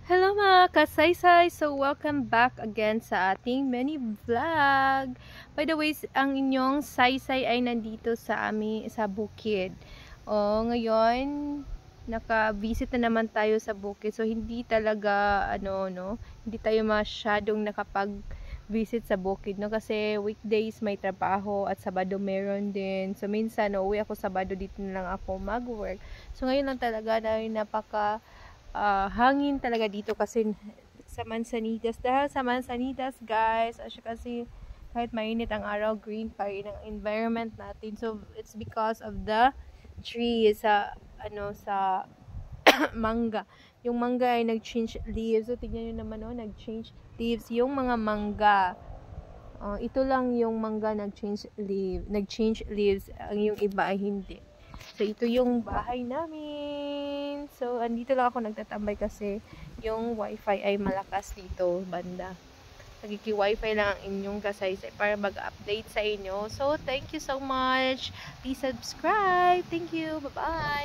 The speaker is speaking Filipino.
Hello mga kasaysay! So, welcome back again sa ating mini vlog. By the way, ang inyong saysay ay nandito sa bukid. Ngayon, naka-visit na naman tayo sa bukid. So, hindi talaga, hindi tayo masyadong nakapag-visit sa bukid, no? Kasi weekdays may trabaho at Sabado meron din. So, minsan, uwi ako Sabado, dito na lang ako mag-work. So, ngayon lang talaga na hangin talaga dito kasi sa Manzanitas. Dahil sa Manzanitas, guys, kasi kahit mainit ang araw, green pa rin ang environment natin. So, it's because of the trees sa mangga. Yung mangga ay nag-change leaves. So, tignan nyo naman, nag-change leaves yung mga mangga. Ito lang yung mangga nag-change leaves. Yung iba ay hindi. So, ito yung bahay namin. So, andito lang ako nagtatambay kasi yung wifi ay malakas dito, banda. Nagki-wifi lang ang inyong kasaysay para mag-update sa inyo. So, thank you so much. Please subscribe. Thank you. Bye-bye.